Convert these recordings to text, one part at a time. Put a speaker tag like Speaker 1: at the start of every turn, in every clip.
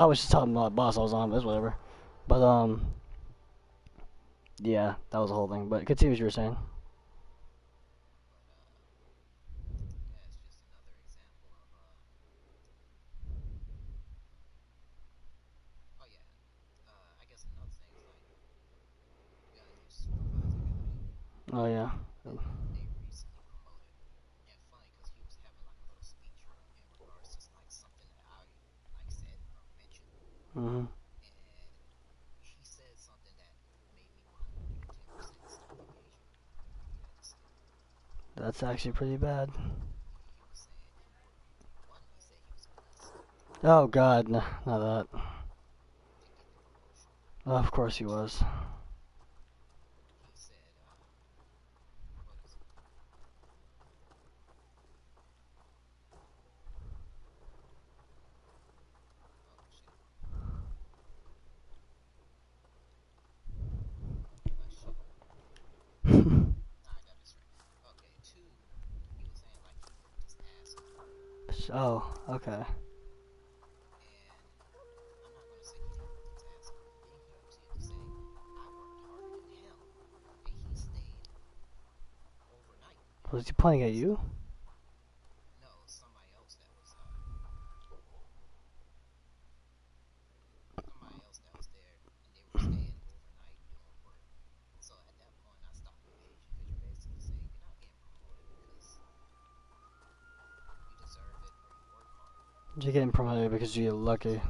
Speaker 1: I was just telling my boss I was on this, whatever. But yeah, that was the whole thing. But continue what you were saying. Oh yeah. Mhm. That's actually pretty bad. Oh God, no, not that. Oh, of course he was. Oh, okay. Was he pointing at you? You're getting promoted because you're lucky.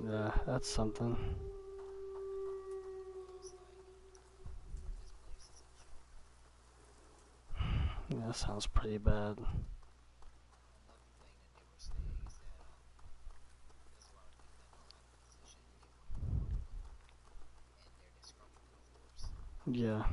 Speaker 1: Yeah, that's something. Yeah, that sounds pretty bad. Yeah.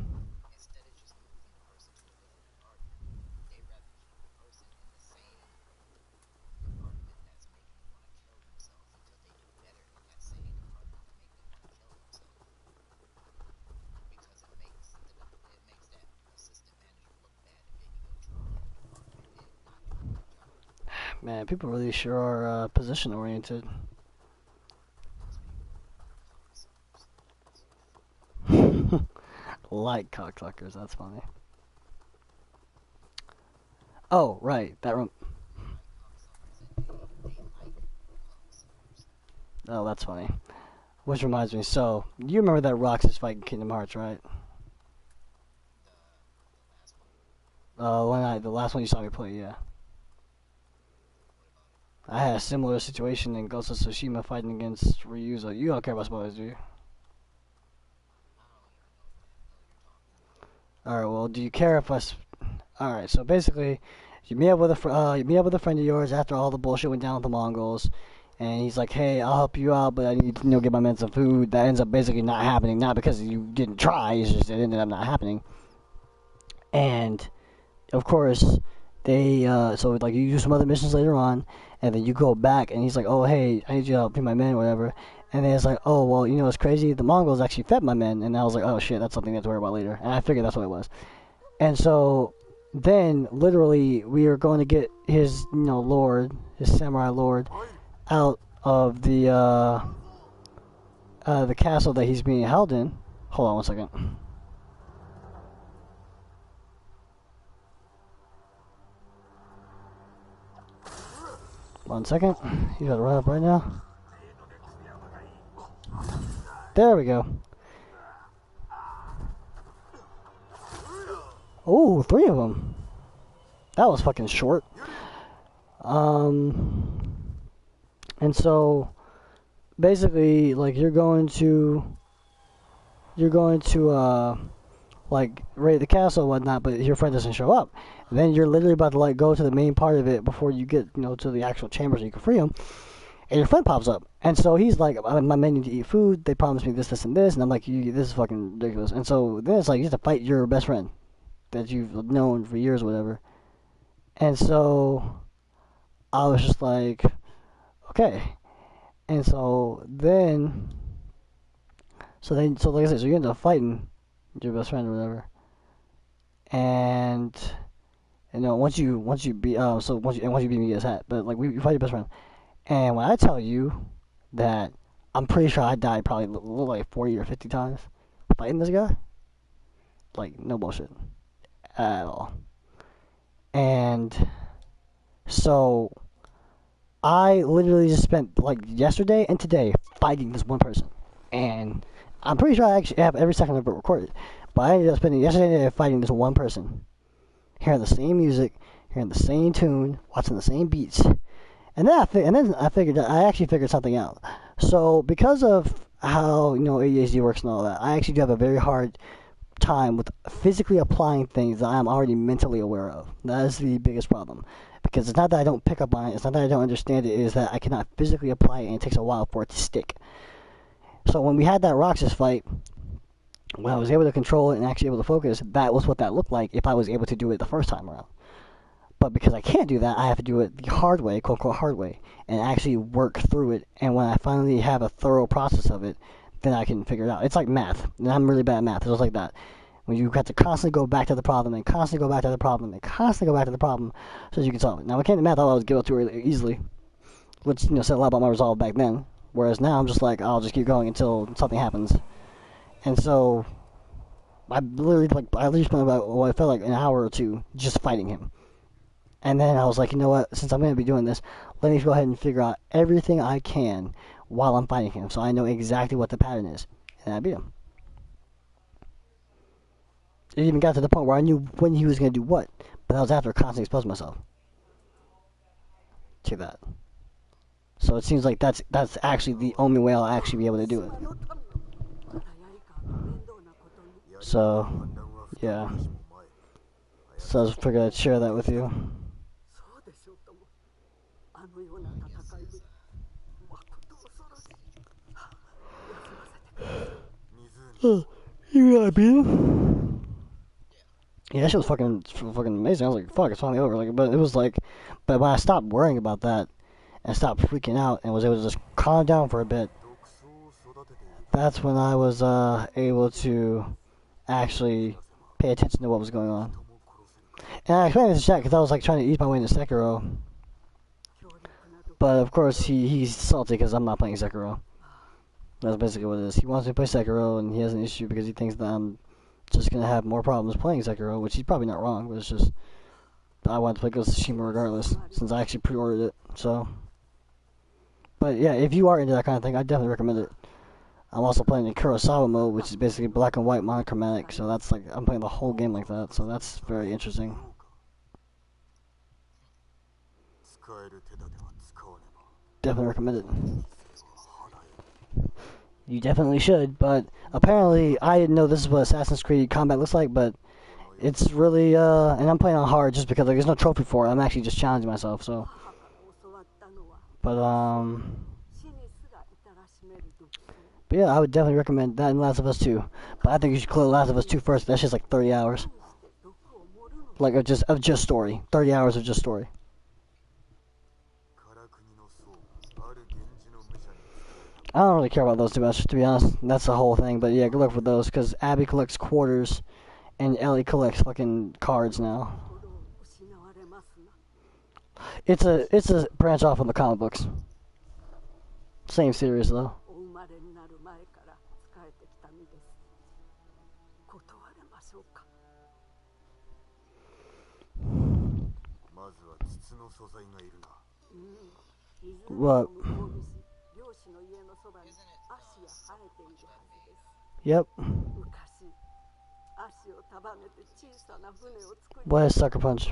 Speaker 1: Man, people really sure are position oriented. Like cocksuckers, that's funny. Oh, right, that room. Oh, that's funny. Which reminds me, so, you remember that Roxas fight in Kingdom Hearts, right? The last one you saw me play, yeah. I had a similar situation in Ghost of Tsushima fighting against Ryuzo. You don't care about spoilers, do you? Alright, well, do you care if Alright, so basically, you meet up with a friend of yours after all the bullshit went down with the Mongols, and he's like, "Hey, I'll help you out, but I need to get my men some food." That ends up basically not happening, not because you didn't try, it's just it ended up not happening. And of course, so like you do some other missions later on, and then you go back, and he's like, "Oh, hey, I need you to help feed my men, or whatever." And then it's like, "Oh, well, you know what's crazy? The Mongols actually fed my men," and I was like, "Oh shit, that's something we have to worry about later." And I figured that's what it was. And so then, literally, we are going to get his, lord, his samurai lord, out of the castle that he's being held in. Hold on one second. One second. You gotta run up right now. There we go. Oh, three of them. That was fucking short. And so basically, like you're going to like raid the castle and whatnot, but your friend doesn't show up. And then you're literally about to like go to the main part of it before you get to the actual chamber so you can free him. And your friend pops up, and so he's like, "My men need to eat food. They promised me this, this, and this," and I'm like, "This is fucking ridiculous." And so then it's like you have to fight your best friend that you've known for years, or whatever. And so I was just like, okay. And so like I said, so you end up fighting your best friend or whatever, and You know, once you beat once you beat me, you get his hat. But like we fight your best friend. And when I tell you that I'm pretty sure I died probably like 40 or 50 times fighting this guy, like no bullshit at all. And so I literally just spent like yesterday and today fighting this one person, and I'm pretty sure I actually have every second of it recorded. But I ended up spending yesterday and today fighting this one person, hearing the same music, hearing the same tune, watching the same beats, and then I figured I actually figured something out. So because of how ADHD works and all that, I actually do have a very hard time with physically applying things that I'm already mentally aware of. That is the biggest problem. Because it's not that I don't pick up on it, it's not that I don't understand it, it is that I cannot physically apply it and it takes a while for it to stick. So when we had that Roxas fight, when I was able to control it and actually able to focus, that was what that looked like if I was able to do it the first time around. But because I can't do that, I have to do it the hard way, quote unquote hard way, and actually work through it. And when I finally have a thorough process of it, then I can figure it out. It's like math, and I'm really bad at math. It's just like that. When you have to constantly go back to the problem and constantly go back to the problem and constantly go back to the problem so that you can solve it. Now, when it came to math, I always give up too easily, which said a lot about my resolve back then. Whereas now I'm just like, I'll just keep going until something happens. And so I literally spent about I felt like an hour or two just fighting him. And then I was like, you know what? Since I'm going to be doing this, let me go ahead and figure out everything I can while I'm fighting him, so I know exactly what the pattern is, and I beat him. It even got to the point where I knew when he was going to do what, but that was after constantly exposing myself to that. So it seems like that's actually the only way I'll actually be able to do it. So, yeah. So I just figured I'd share that with you. You know what I mean? Yeah, that shit was fucking amazing. I was like, fuck, it's finally over. Like, but when I stopped worrying about that and stopped freaking out and was able to just calm down for a bit, that's when I was able to actually pay attention to what was going on. And I explained this to Shaq because I was like trying to ease my way into Sekiro. But of course, he's salty because I'm not playing Sekiro. That's basically what it is. He wants me to play Sekiro, and he has an issue because he thinks that I'm just going to have more problems playing Sekiro, which he's probably not wrong, but it's just I wanted to play Ghost of Tsushima regardless, since I actually pre-ordered it, so. But yeah, if you are into that kind of thing, I definitely recommend it. I'm also playing in Kurosawa mode, which is basically black and white monochromatic, so that's like, I'm playing the whole game like that, so that's very interesting. Definitely recommend it. You definitely should, but apparently I didn't know this is what Assassin's Creed combat looks like, but it's really, and I'm playing on hard just because like, there's no trophy for it. I'm actually just challenging myself, so. But yeah, I would definitely recommend that in Last of Us 2. But I think you should clear Last of Us 2 first. That's just like 30 hours. Like, of just story. 30 hours of just story. I don't really care about those too much, to be honest. That's the whole thing. But yeah, good luck with those, because Abby collects quarters, and Ellie collects fucking cards now. It's a branch off from the comic books. Same series though. What? Yep. What is Sucker Punch?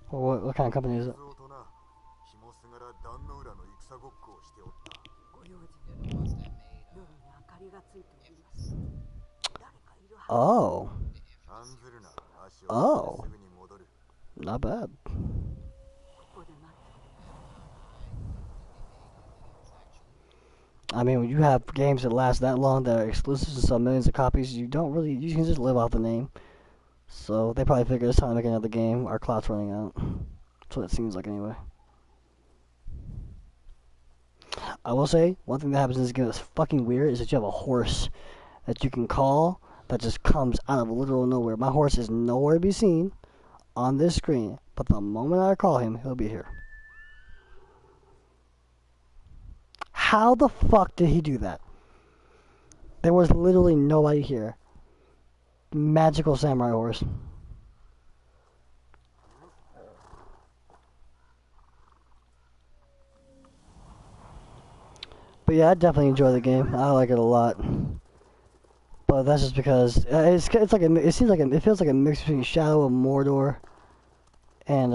Speaker 1: What kind of company is it? Oh. Oh. Not bad. I mean, when you have games that last that long that are exclusive to sell millions of copies, you can just live off the name. So they probably figured it's time to make another game. Our clock's running out. That's what it seems like anyway. I will say, one thing that happens in this game that's fucking weird is that you have a horse that you can call that just comes out of literal nowhere. My horse is nowhere to be seen on this screen, but the moment I call him, he'll be here. How the fuck did he do that? There was literally nobody here. Magical samurai horse. But yeah, I definitely enjoy the game. I like it a lot. But that's just because it's like it seems like it feels like a mix between Shadow of Mordor and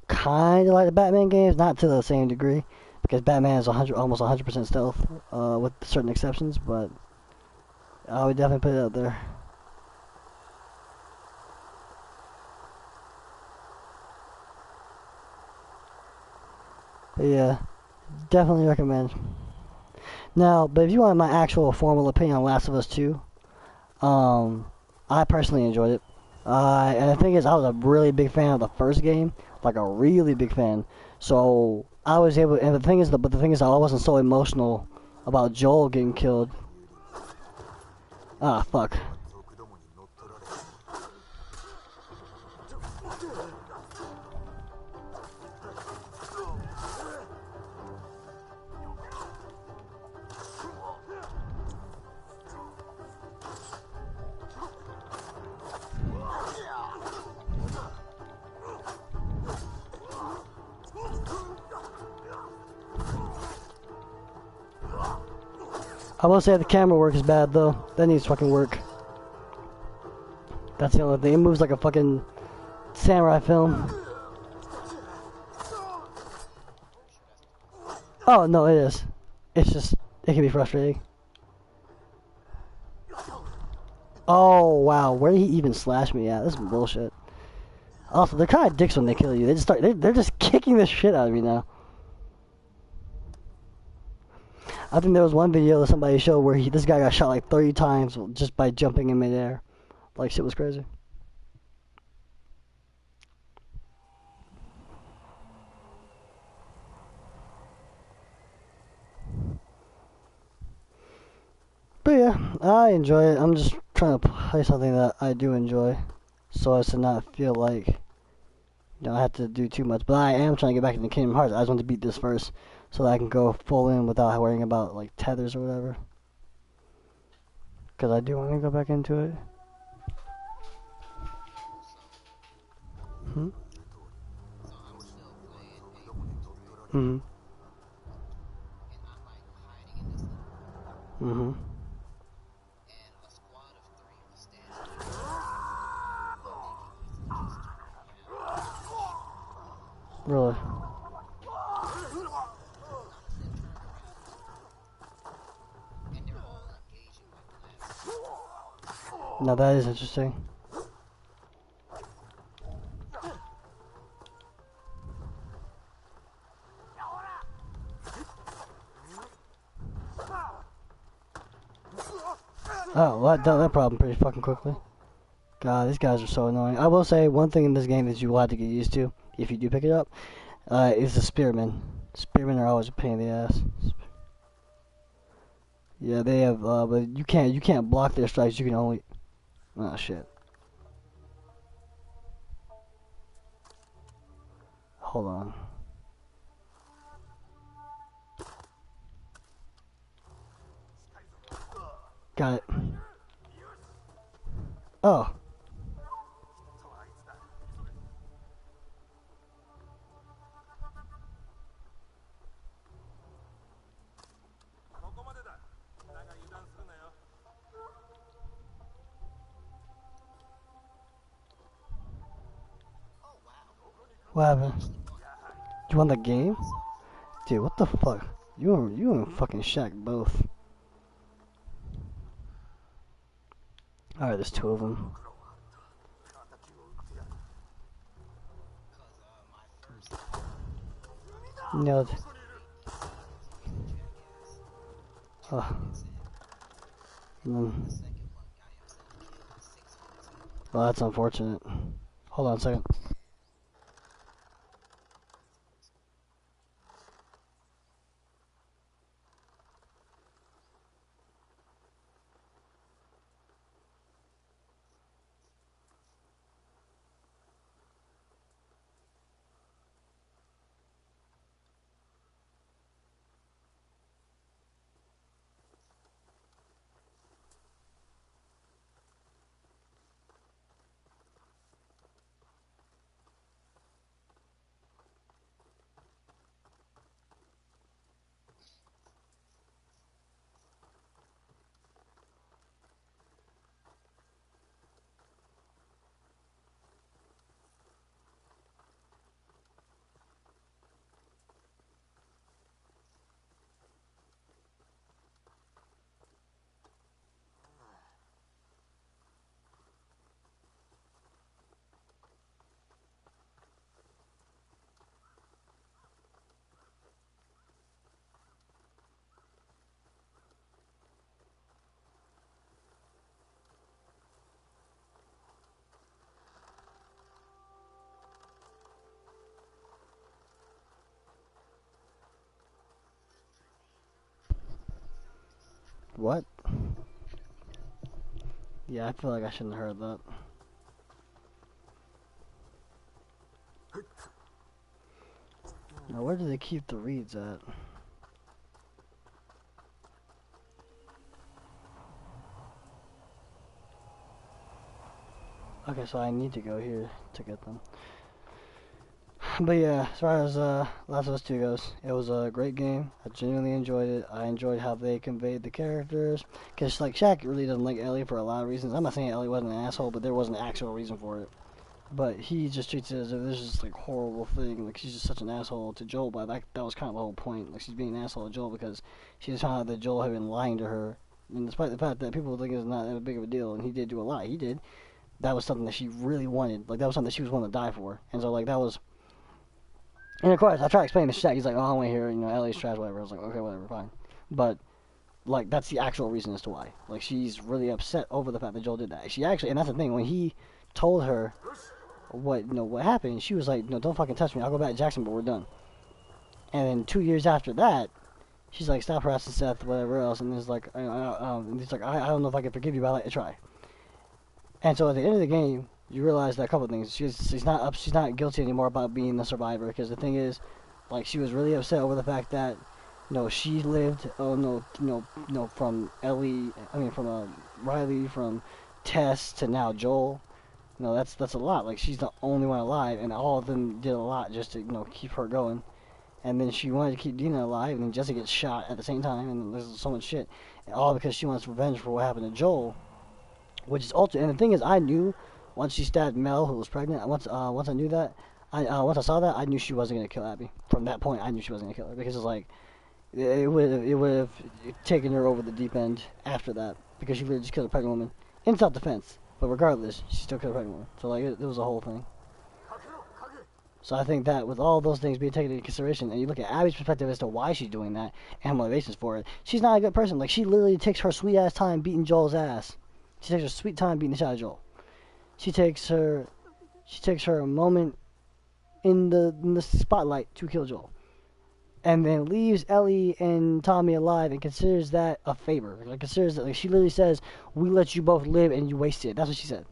Speaker 1: kind of like the Batman games, not to the same degree, because Batman is almost 100% stealth, with certain exceptions. But I would definitely put it up there. But yeah, definitely recommend. Now, but if you want my actual formal opinion on Last of Us 2, I personally enjoyed it. And the thing is, I was a really big fan of the first game, like a really big fan. So I was able, and but the thing is, I wasn't so emotional about Joel getting killed. Ah, fuck. I will say the camera work is bad though. That needs fucking work. That's the only thing. It moves like a fucking samurai film. Oh no, it is. It's just it can be frustrating. Oh wow, where did he even slash me at? This is bullshit. Also, they're kind of dicks when they kill you. They just they're just kicking the shit out of me now. I think there was one video that somebody showed where this guy got shot like 30 times just by jumping in midair. Like shit was crazy. But yeah, I enjoy it. I'm just trying to play something that I do enjoy, so as to not feel like I have to do too much. But I am trying to get back into Kingdom Hearts. I just want to beat this first, so that I can go full in without worrying about like tethers or whatever. Because I do want to go back into it. Hmm. Hmm. Hmm. Really? Now that is interesting. Oh, well, that dealt that problem pretty fucking quickly. God, these guys are so annoying. I will say one thing in this game that you will have to get used to if you do pick it up, is the spearmen. Spearmen are always a pain in the ass. Yeah, they have, but you can't block their strikes. You can only. Oh shit. Hold on. Got it. Oh. What happened? You won the game? Dude, what the fuck? You and fucking Shaq both. Alright, there's two of them. No. Oh. Well, that's unfortunate. Hold on a second. What? Yeah, I feel like I shouldn't have heard that. Now, where do they keep the reeds at? Okay, so I need to go here to get them. But yeah, as far as Last of Us 2 goes, it was a great game. I genuinely enjoyed it. I enjoyed how they conveyed the characters. Because, like, Shaq really doesn't like Ellie for a lot of reasons. I'm not saying Ellie wasn't an asshole, but there was an actual reason for it. But he just treats it as if this is, like, horrible thing. Like, she's just such an asshole to Joel, but that was kind of the whole point. Like, she's being an asshole to Joel because she just found out that Joel had been lying to her. And despite the fact that people think it's not that big of a deal, and he did do a lot, he did. That was something that she really wanted. Like, that was something that she was willing to die for. And so, like, that was... And of course, I try to explain to Shaq. He's like, "Oh, I want to hear, Ellie's trash, whatever." I was like, "Okay, whatever, fine." But like, that's the actual reason as to why. Like, she's really upset over the fact that Joel did that. She actually, and that's the thing. When he told her what happened, she was like, "No, don't fucking touch me. I'll go back to Jackson, but we're done." And then 2 years after that, she's like, "Stop harassing Seth, whatever else." And he's like, and he's like, I don't know if I can forgive you, but I'd like to try." And so at the end of the game, you realize that a couple of things. She's not guilty anymore about being the survivor, because the thing is, like, she was really upset over the fact that she lived from Riley, from Tess to now Joel. That's a lot. Like, she's the only one alive, and all of them did a lot just to keep her going. And then she wanted to keep Dina alive, and then Jesse gets shot at the same time, and there's so much shit, and all because she wants revenge for what happened to Joel, which is ultimate. And the thing is, I knew once she stabbed Mel, who was pregnant, once I knew that, once I saw that, I knew she wasn't gonna kill Abby. From that point, I knew she wasn't gonna kill her, because it's like it would have taken her over the deep end after that, because she really just killed a pregnant woman in self-defense. But regardless, she still killed a pregnant woman. So like it was a whole thing. So I think that with all those things being taken into consideration, and you look at Abby's perspective as to why she's doing that and her motivations for it, she's not a good person. Like, she literally takes her sweet ass time beating Joel's ass. She takes her sweet time beating the shit out of Joel. She takes her moment in the spotlight to kill Joel, and then leaves Ellie and Tommy alive and considers that a favor. Like, considers that, like, she literally says, "We let you both live and you wasted it." That's what she said.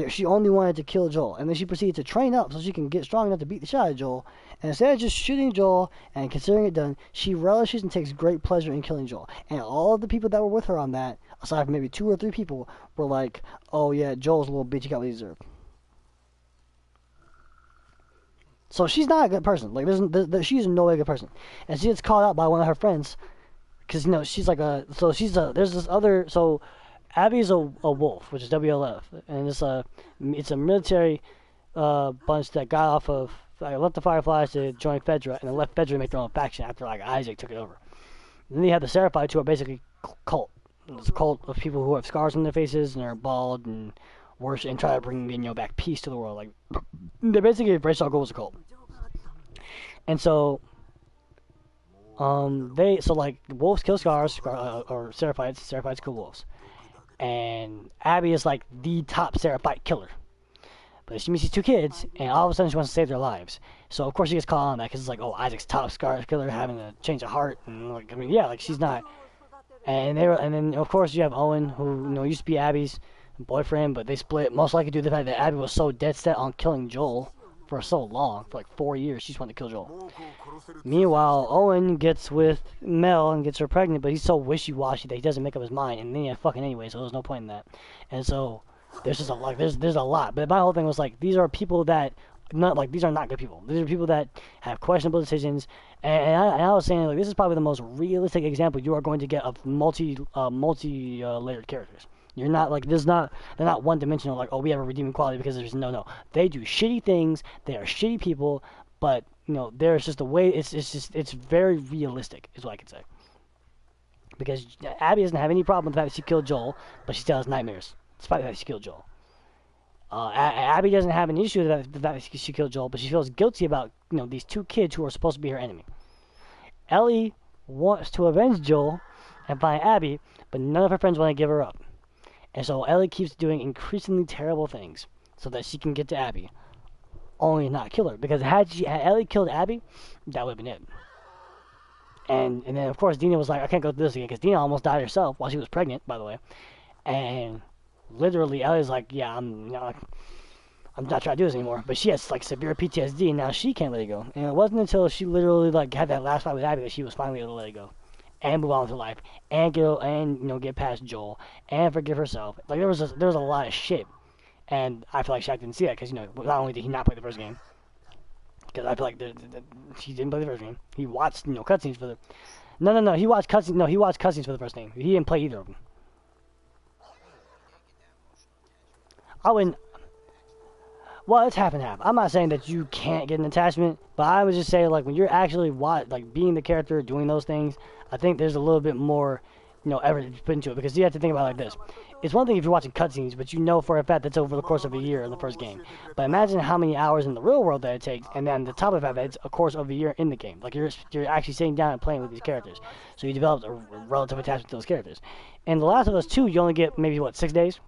Speaker 1: She only wanted to kill Joel, and then she proceeded to train up so she can get strong enough to beat the shit out of Joel. And instead of just shooting Joel and considering it done, she relishes and takes great pleasure in killing Joel. And all of the people that were with her on that, aside from maybe 2 or 3 people, were like, "Oh yeah, Joel's a little bitch. He got what he deserved." So she's not a good person. Like, she's no way a good person. And she gets called out by one of her friends, because she's like there's this other, so Abby's a wolf, which is WLF, and it's a military bunch that got off of, left the Fireflies to join Fedra, and then left Fedra to make their own faction after, like, Isaac took it over. And then you have the Seraphites, who are basically cult. It's a cult of people who have scars on their faces and are bald and worship and try to bring back peace to the world. Like, they're basically a racial goal as a cult. And so wolves kill scars, or Seraphites kill wolves. And Abby is like the top Seraphite killer. But she meets these 2 kids, and all of a sudden she wants to save their lives. So of course she gets called on that, because it's like, oh, Isaac's top scar killer having to change of heart, and like, I mean, yeah, like, she's not. And then of course you have Owen, who used to be Abby's boyfriend, but they split, most likely due to the fact that Abby was so dead set on killing Joel for so long, for like 4 years. She just wanted to kill Joel. Meanwhile, Owen gets with Mel and gets her pregnant, but he's so wishy-washy that he doesn't make up his mind, and then he fucking anyway, so there's no point in that. And so there's just there's a lot. But my whole thing was like, these are people that these are not good people. These are people that have questionable decisions, and I was saying, like, this is probably the most realistic example you are going to get of multi-layered characters. You're not like, they're not one-dimensional, like, oh, we have a redeeming quality, because there's no. They do shitty things. They are shitty people, but there's just a way. It's very realistic, is what I could say. Because Abby doesn't have any problem with the fact that she killed Joel, but she still has nightmares despite the fact that she killed Joel. Abby doesn't have an issue with the fact that she killed Joel, but she feels guilty about these 2 kids who are supposed to be her enemy. Ellie wants to avenge Joel and find Abby, but none of her friends want to give her up. And so Ellie keeps doing increasingly terrible things so that she can get to Abby, only not kill her. Because had Ellie killed Abby, that would have been it. And then of course Dina was like, I can't go through this again because Dina almost died herself while she was pregnant, by the way. And literally Ellie's like, yeah, I'm not trying to do this anymore. But she has like severe PTSD, and now she can't let it go. And it wasn't until she literally like had that last fight with Abby that she was finally able to let it go and move on with her life and get past Joel and forgive herself. Like there was a lot of shit, and I feel like Shaq didn't see that because not only did he not play the first game, because I feel like he didn't play the first game. He watched cutscenes for the. No. He watched cutscenes. No, he watched cutscenes for the first game. He didn't play either of them. I wouldn't. Well, it's half and half. I'm not saying that you can't get an attachment, but I would just say like when you're actually being the character, doing those things, I think there's a little bit more, effort put into it because you have to think about it like this. It's one thing if you're watching cutscenes, but you know for a fact that's over the course of a year in the first game. But imagine how many hours in the real world that it takes, and then the top of that it's a course of a year in the game. Like you're actually sitting down and playing with these characters, so you develop a relative attachment to those characters. In The Last of Us 2, you only get maybe 6 days.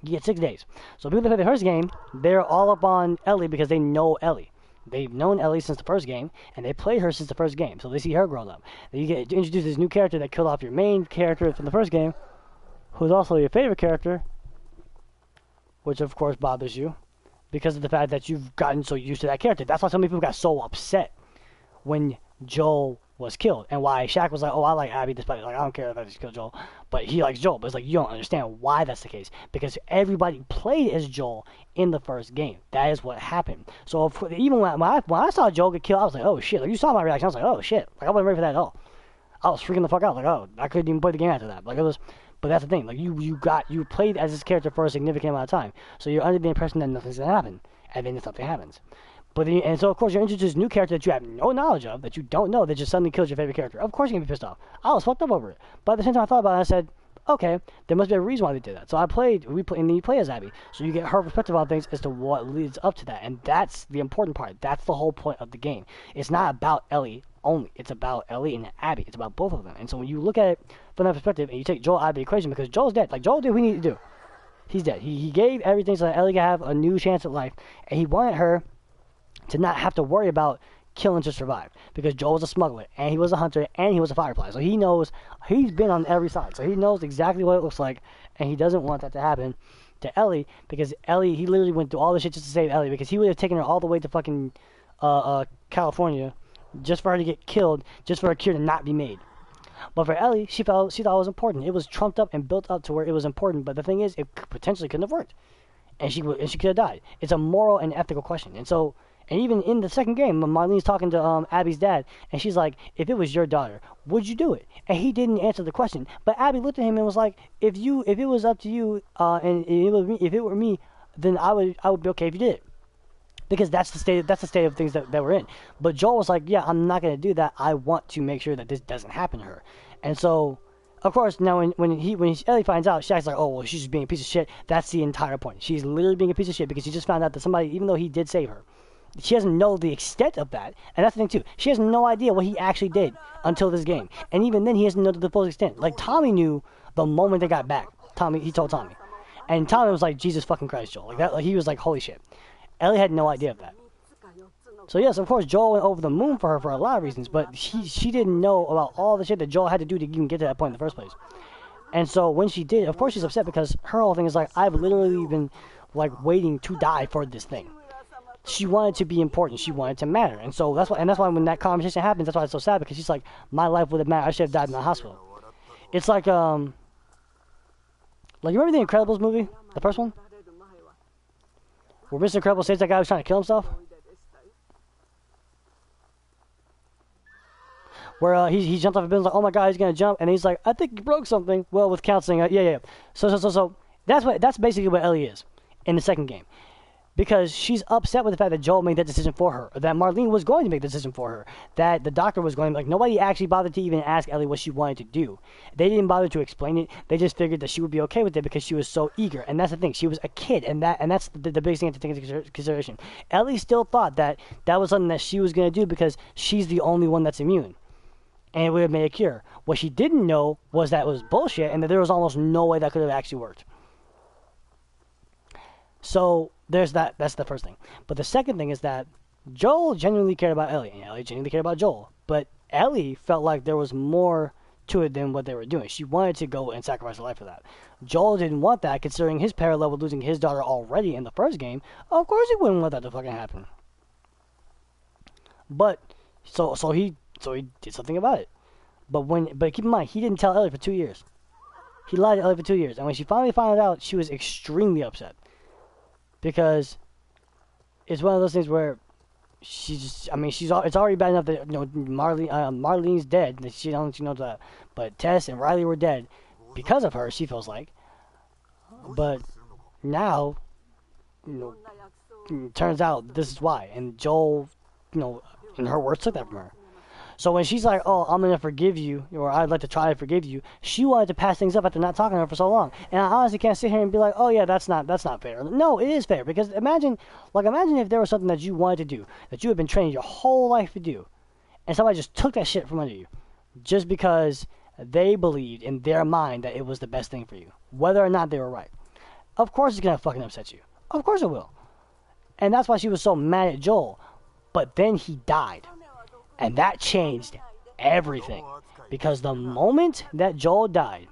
Speaker 1: You get 6 days. So people that play the first game, they're all up on Ellie because they know Ellie. They've known Ellie since the first game, and they played her since the first game, so they see her growing up. Then you get introduced this new character that killed off your main character from the first game, who's also your favorite character, which of course bothers you, because of the fact that you've gotten so used to that character. That's why so many people got so upset when Joel was killed, and why Shaq was like, oh, I like Abby despite I don't care if I just killed Joel, but he likes Joel. But it's like you don't understand why that's the case, because everybody played as Joel in the first game. That is what happened. So even when I saw Joel get killed, I was like, oh shit. Like you saw my reaction, I was like, oh shit. Like I wasn't ready for that at all. I was freaking the fuck out. Like, oh, I couldn't even play the game after that. Like it was. But that's the thing. Like you played as this character for a significant amount of time, so you're under the impression that nothing's gonna happen, and then something happens. And so of course you're introduced to this new character that you have no knowledge of, that you don't know, that just suddenly kills your favorite character. Of course you're gonna be pissed off. I was fucked up over it. But at the same time I thought about it, I said, okay, there must be a reason why they did that. So and then you play as Abby. So you get her perspective on things as to what leads up to that. And that's the important part. That's the whole point of the game. It's not about Ellie only. It's about Ellie and Abby. It's about both of them. And so when you look at it from that perspective and you take Joel out of the equation, because Joel's dead. Like Joel did what he needed to do. He's dead. He gave everything so that Ellie could have a new chance at life. And he wanted her to not have to worry about killing to survive, because Joel was a smuggler and he was a hunter and he was a firefly, so he knows, he's been on every side, so he knows exactly what it looks like, and he doesn't want that to happen to Ellie, because Ellie, he literally went through all this shit just to save Ellie, because he would have taken her all the way to fucking California just for her to get killed, just for a cure to not be made. But for Ellie, she thought it was important. It was trumped up and built up to where it was important, but the thing is, it potentially couldn't have worked, and she could have died. It's a moral and ethical question. And even in the second game, Marlene's talking to Abby's dad, and she's like, if it was your daughter, would you do it? And he didn't answer the question. But Abby looked at him and was like, if it was up to you, and if it were me, then I would be okay if you did it. Because that's the state of things that we're in. But Joel was like, yeah, I'm not going to do that. I want to make sure that this doesn't happen to her. And so, of course, now when Ellie finds out, Shaq's like, oh, well, she's just being a piece of shit. That's the entire point. She's literally being a piece of shit because she just found out that somebody, even though he did save her, she doesn't know the extent of that, and that's the thing too. She has no idea what he actually did until this game, and even then, he doesn't know to the full extent. Like Tommy knew the moment they got back. He told Tommy, and Tommy was like, Jesus fucking Christ, Joel, like that. Like he was like, holy shit. Ellie had no idea of that. So yes, of course, Joel went over the moon for her for a lot of reasons, but she didn't know about all the shit that Joel had to do to even get to that point in the first place. And so when she did, of course, she's upset because her whole thing is like, I've literally been like waiting to die for this thing. She wanted to be important. She wanted to matter. And so that's why when that conversation happens, that's why it's so sad, because she's like, my life would have mattered. I should have died in the hospital. It's like you remember the Incredibles movie? The first one? Where Mr. Incredible saves that guy who's trying to kill himself? Where he jumped off a building, like, oh my god, he's gonna jump, and he's like, I think he broke something. Well, with counseling, yeah. So that's basically what Ellie is in the second game. Because she's upset with the fact that Joel made that decision for her, or that Marlene was going to make the decision for her, that the doctor was going, like, nobody actually bothered to even ask Ellie what she wanted to do. They didn't bother to explain it. They just figured that she would be okay with it because she was so eager. And that's the thing. She was a kid, and that's the biggest thing to take into consideration. Ellie still thought that was something that she was going to do because she's the only one that's immune, and it would have made a cure. What she didn't know was that it was bullshit, and that there was almost no way that could have actually worked. So there's that. That's the first thing. But the second thing is that Joel genuinely cared about Ellie, and Ellie genuinely cared about Joel. But Ellie felt like there was more to it than what they were doing. She wanted to go and sacrifice her life for that. Joel didn't want that, considering his parallel with losing his daughter already in the first game. Of course he wouldn't want that to fucking happen. But so he did something about it. But keep in mind, he didn't tell Ellie for 2 years. He lied to Ellie for 2 years, and when she finally found out, she was extremely upset because it's one of those things where it's already bad enough that Marlene's dead. That she knows that, but Tess and Riley were dead because of her. She feels like, but now, turns out this is why, and Joel, in her words, took that from her. So when she's like, "Oh, I'm gonna forgive you," or "I'd like to try to forgive you," she wanted to pass things up after not talking to her for so long. And I honestly can't sit here and be like, "Oh yeah, that's not fair." No, it is fair, because imagine if there was something that you wanted to do, that you had been training your whole life to do, and somebody just took that shit from under you, just because they believed in their mind that it was the best thing for you, whether or not they were right. Of course, it's gonna fucking upset you. Of course it will. And that's why she was so mad at Joel. But then he died. And that changed everything. Because the moment that Joel died,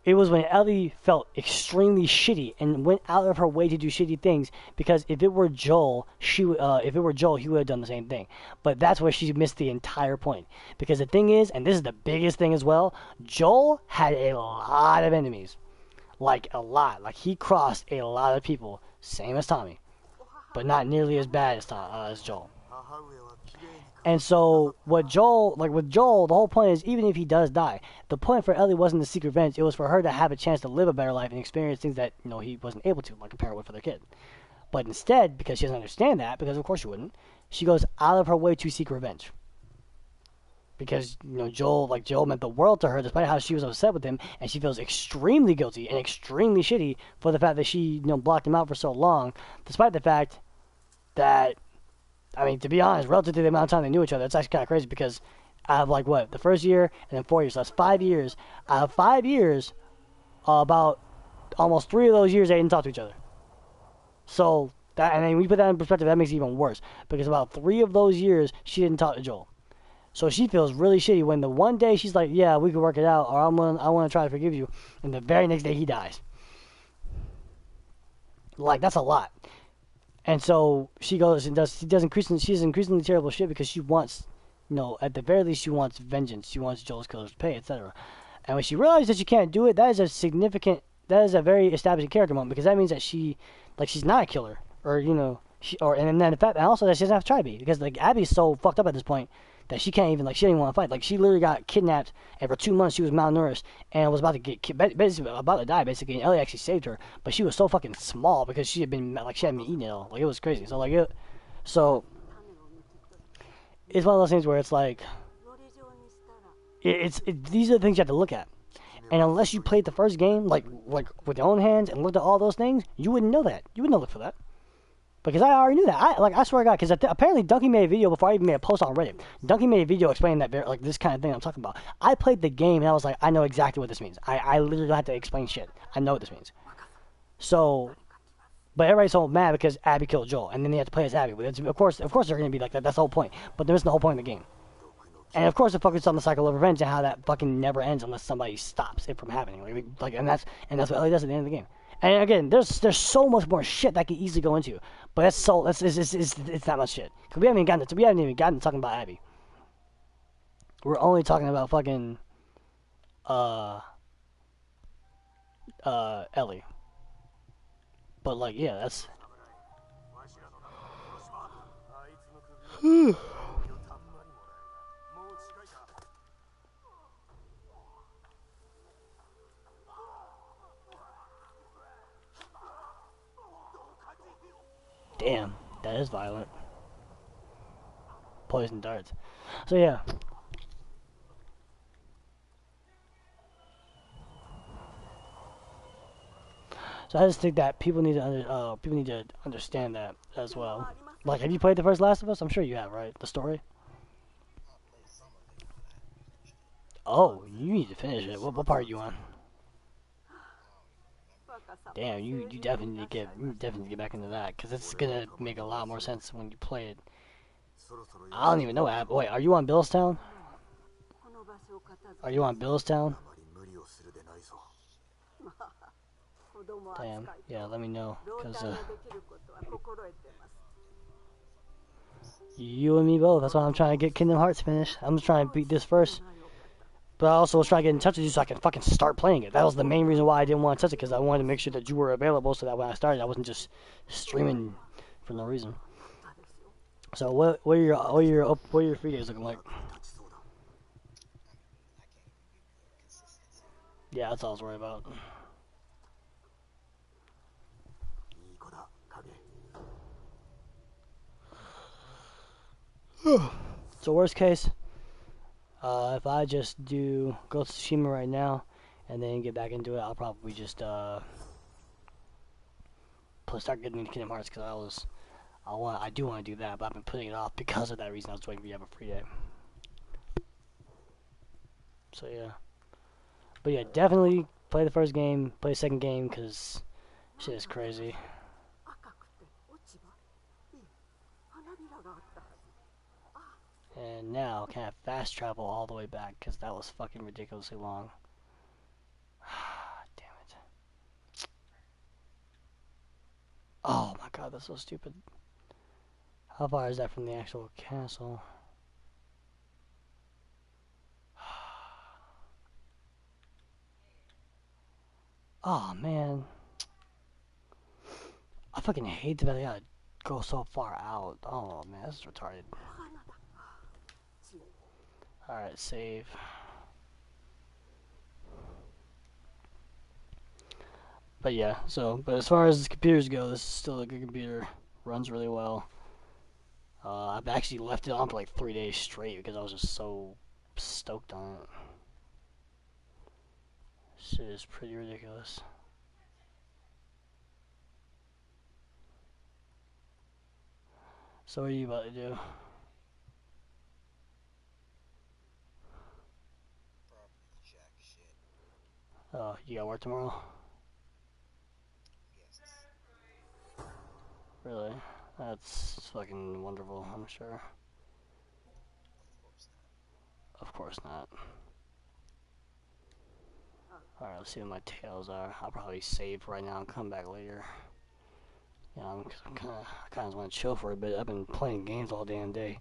Speaker 1: it was when Ellie felt extremely shitty and went out of her way to do shitty things. Because if it were Joel, he would have done the same thing. But that's where she missed the entire point. Because the thing is, and this is the biggest thing as well, Joel had a lot of enemies. Like a lot. Like he crossed a lot of people, same as Tommy, but not nearly as bad as Joel. And so with Joel, the whole point is, even if he does die, the point for Ellie wasn't to seek revenge. It was for her to have a chance to live a better life and experience things that he wasn't able to, like a parent would for their kid. But instead, because she doesn't understand that, because of course she wouldn't, she goes out of her way to seek revenge. Because Joel meant the world to her, despite how she was upset with him, and she feels extremely guilty and extremely shitty for the fact that she blocked him out for so long, despite the fact that, to be honest, relative to the amount of time they knew each other, it's actually kind of crazy, because out of the first year and then 4 years, so that's 5 years. Out of 5 years, about almost 3 of those years they didn't talk to each other. So that, and then we put that in perspective, that makes it even worse, because about 3 of those years she didn't talk to Joel. So she feels really shitty when the one day she's like, "Yeah, we can work it out," or I want to try to forgive you," and the very next day he dies. Like, that's a lot. And so she goes and she does increasingly terrible shit, because she wants, at the very least, she wants vengeance. She wants Joel's killers to pay, etc. And when she realizes that she can't do it, that is a very establishing character moment, because that means that she's not a killer, or and then the fact, and also that she doesn't have to try to be, because Abby's so fucked up at this point that she can't even she didn't want to fight. She literally got kidnapped, and for 2 months she was malnourished and was about to basically about to die, basically. And Ellie actually saved her, but she was so fucking small because she hadn't been eating it all. It was crazy. So it's one of those things where it's these are the things you have to look at. And unless you played the first game like with your own hands and looked at all those things, you wouldn't know that. You wouldn't look for that. Because I already knew that. I swear to God, because apparently Dunky made a video before I even made a post on Reddit. Dunky made a video explaining that, this kind of thing I'm talking about. I played the game, and I was like, I know exactly what this means. I literally don't have to explain shit. I know what this means. So, but everybody's so mad because Abby killed Joel, and then they have to play as Abby. But of course they're going to be like that. That's the whole point. But there isn't the whole point of the game. And of course it focuses on the cycle of revenge and how that fucking never ends unless somebody stops it from happening. And that's what Ellie does at the end of the game. And again, there's so much more shit that I could easily go into, but it's not much shit. Cause we haven't even gotten to talking about Abby. We're only talking about fucking Ellie. But yeah, that's. Damn, that is violent. Poison darts. So yeah. So I just think that people need to understand that as well. Have you played the first Last of Us? I'm sure you have, right? The story. Oh, you need to finish it. What part are you on? Damn, you definitely need to get back into that, because it's gonna make a lot more sense when you play it. I don't even know what happened. Wait, are you on Billstown? Are you on Billstown? Damn. Yeah, let me know. Because, you and me both. That's why I'm trying to get Kingdom Hearts finished. I'm just trying to beat this first. But I also was trying to get in touch with you so I can fucking start playing it. That was the main reason why I didn't want to touch it, because I wanted to make sure that you were available so that when I started, I wasn't just streaming for no reason. So what are your free days looking like? Yeah, that's all I was worried about. So worst case, if I just go to Tsushima right now, and then get back into it, I'll probably just start getting into Kingdom Hearts, because I do want to do that, but I've been putting it off because of that reason. I was waiting for you to have a free day. So yeah, but yeah, definitely play the first game, play the second game, because shit is crazy. And now can I fast travel all the way back, because that was fucking ridiculously long. Damn it. Oh my god, that's so stupid. How far is that from the actual castle? Oh man. I fucking hate that I gotta go so far out. Oh man, this is retarded. Alright, save. But yeah, but as far as computers go, this is still a good computer. Runs really well. I've actually left it on for like 3 days straight because I was just so stoked on it. Shit is pretty ridiculous. So what are you about to do? Oh, you got work tomorrow? Really? That's fucking wonderful, I'm sure. Of course not. Alright, let's see what my tails are. I'll probably save right now and come back later. Yeah, I kind of want to chill for a bit. I've been playing games all damn day,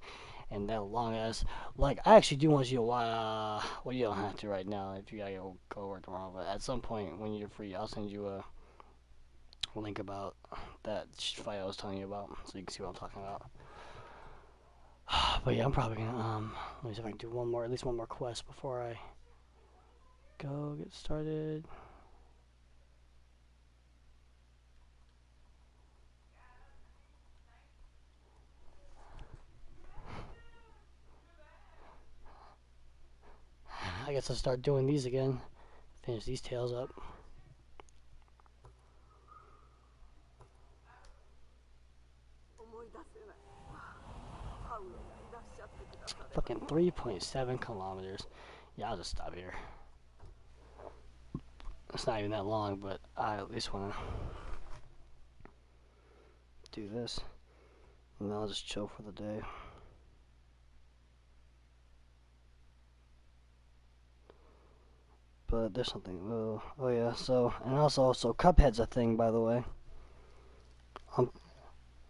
Speaker 1: and that long ass. Like, I actually do want you to well, you don't have to right now if you gotta go work tomorrow. But at some point when you're free, I'll send you a link about that fight I was telling you about, so you can see what I'm talking about. But yeah, I'm probably gonna let me see if I can do at least one more quest before I go get started. I guess I'll start doing these again. Finish these tails up. Fucking 3.7 kilometers. Yeah, I'll just stop here. It's not even that long, but I at least want to do this. And then I'll just chill for the day. But there's something. Oh yeah. So Cuphead's a thing, by the way.